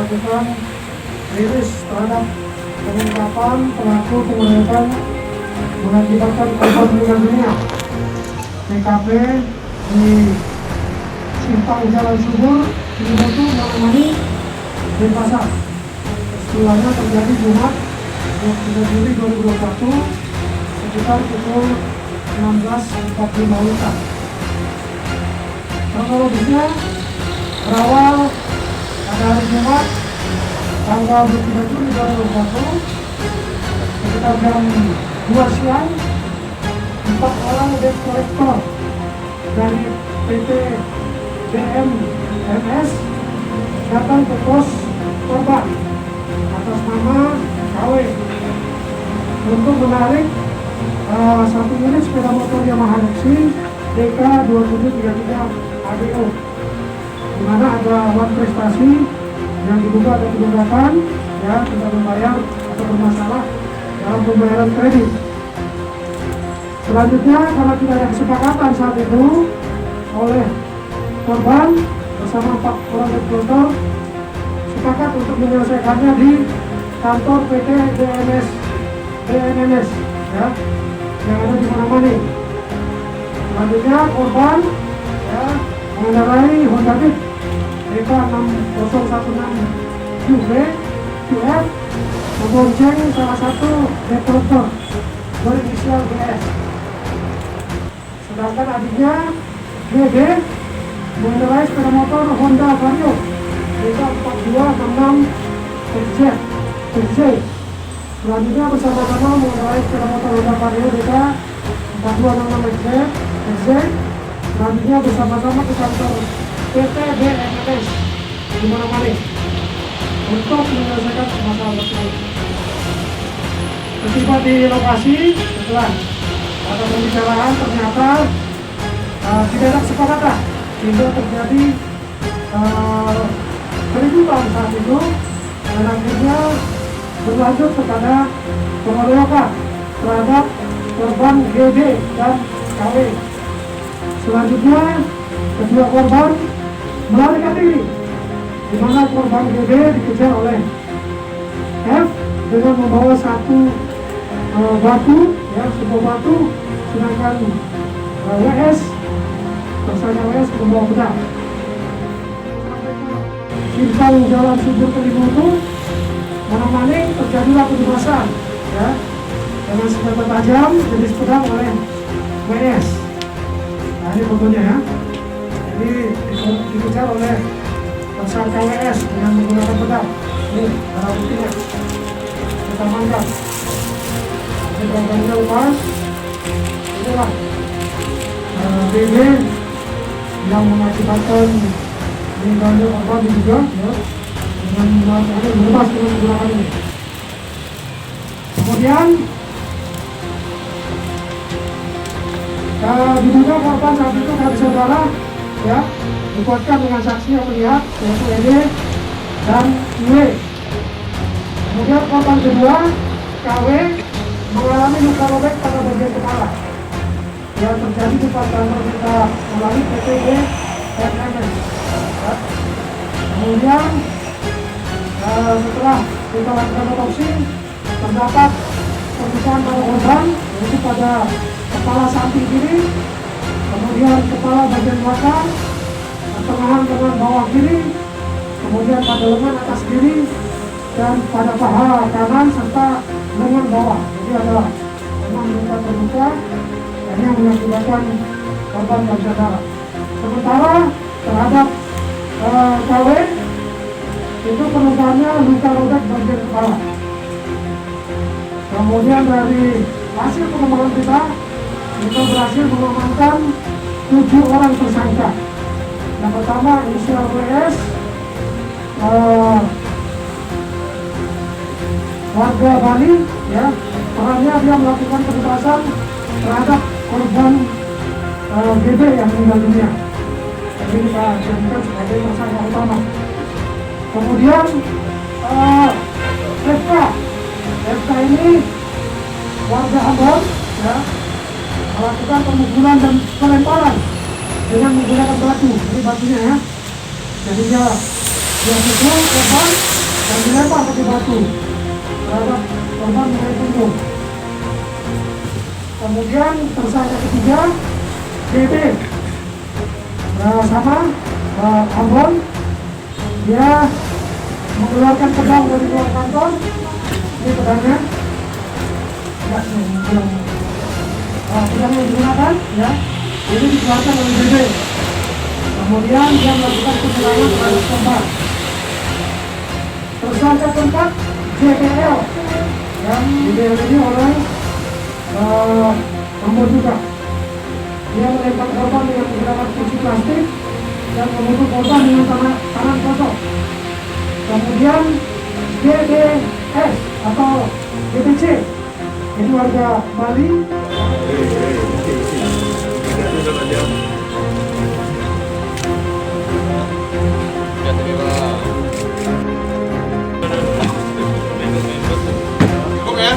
melakukan rilis terhadap pengungkapan pelaku pengeroyokan mengakibatkan korban meninggal dunia. TKP di Simpang Jalan Subur, Kilimutu, Monomani, Denpasar. Peristiwanya terjadi Jumat 23 Juli 2021 sekitar pukul 16.45 WIB. Kronologisnya berawal pada hari Jumat tanggal 23 Juli 2021 sekitar jam 2 siang 4 orang debt collector dari PT BMMS datang ke pos korban atas nama KW untuk menarik satu unit sepeda motor Yamaha Rexy DK 2733 ADO, di mana ada alat prestasi yang diduga ada penunggatan, ya, tidak membayar atau bermasalah dalam pembayaran kredit. Selanjutnya, karena tidak ada kesepakatan saat itu oleh korban bersama 4 orang debt collector sepakat untuk menyelesaikannya di kantor PT BMMS, ya, yang ada di Monomani. Selanjutnya korban, ya, mengendarai Honda Beat DK 6016 QF membonceng salah satu debt collector berinisial GS. Sedangkan adiknya GG mengendarai sepeda motor Honda Vario DK 4266 XJ. Selanjutnya bersama-sama mengendarai sepeda motor Honda Vario DK 4266 XJ. Selanjutnya bersama-sama ke kantor PT BMMS di Monomani untuk menyelesaikan masalah tersebut. Setiba di lokasi, setelah ada pembicaraan, ternyata tidak ada kesepakatan sehingga terjadi keributan saat itu, dan akhirnya berlanjut kepada pengeroyokan terhadap korban GD dan KW. Selanjutnya kedua korban melarikan diri, di mana korban GD dikejar oleh F dengan membawa satu batu, ya, sebuah batu, sedangkan WS tersangka WS membawa pedang. Simpang Jalan Subur Kilimutu, Monomani, terjadilah penugasan, ya, dengan senjata tajam jenis pedang oleh WS. Nah, ini fotonya, ya. Jadi dikejar oleh tersangka WS dengan menggunakan pedang. Ini barang buktinya. Kita mantap. Ini korbannya lepas. Inilah BB yang mengakibatkan meninggalnya korban juga, ya, dengan lepas dengan menggunakan ini. Kemudian diduga korban saat itu dari saudara, ya, dikuatkan dengan saksi yang melihat, yaitu ED dan IW. Kemudian korban kedua, KW, mengalami luka robek pada bagian kepala yang terjadi di kantor kita melalui PT BMMS. Ya. Kemudian setelah kita lakukan otopsi, terdapat perlukaan pada korban, yaitu pada kepala samping kiri, kemudian kepala bagian belakang, pertengahan lengan bawah kiri, kemudian pada lengan atas kiri, dan pada paha kanan serta lengan bawah. Jadi ada 6 luka terbuka yang mengakibatkan korban yang darah. Sementara terhadap KW itu perlukaannya luka robek bagian kepala. Kemudian dari hasil pengembangan kita berhasil mengamankan 7 orang tersangka. Yang pertama inisial WS, warga Bali, ya, perannya dia melakukan penugasan terhadap korban GB yang meninggal dunia. Jadi kita jadikan sebagai tersangka utama. Kemudian FK ini warga Ambon, ya, melakukan pemukulan dan pelemparan dengan menggunakan batu. Ini batunya, ya. Jadi dia dia pukul korban dan dilempar pakai batu terhadap korban mengenai punggung. Kemudian tersangka ketiga DB, sama Ambon, dia mengeluarkan pedang dari luar kantor. Ini pedangnya, ya, pedang yang digunakan, ya, ini dikeluarkan oleh DB. Kemudian dia melakukan penyerangan terhadap korban. Tersangka keempat JPL, yang dibeli oleh Ambon juga. Dia melempar korban dengan menggunakan kursi plastik dan memukul korban dengan tangan kosong. Kemudian GBS atau GBC, ini warga Bali. Cukup ya?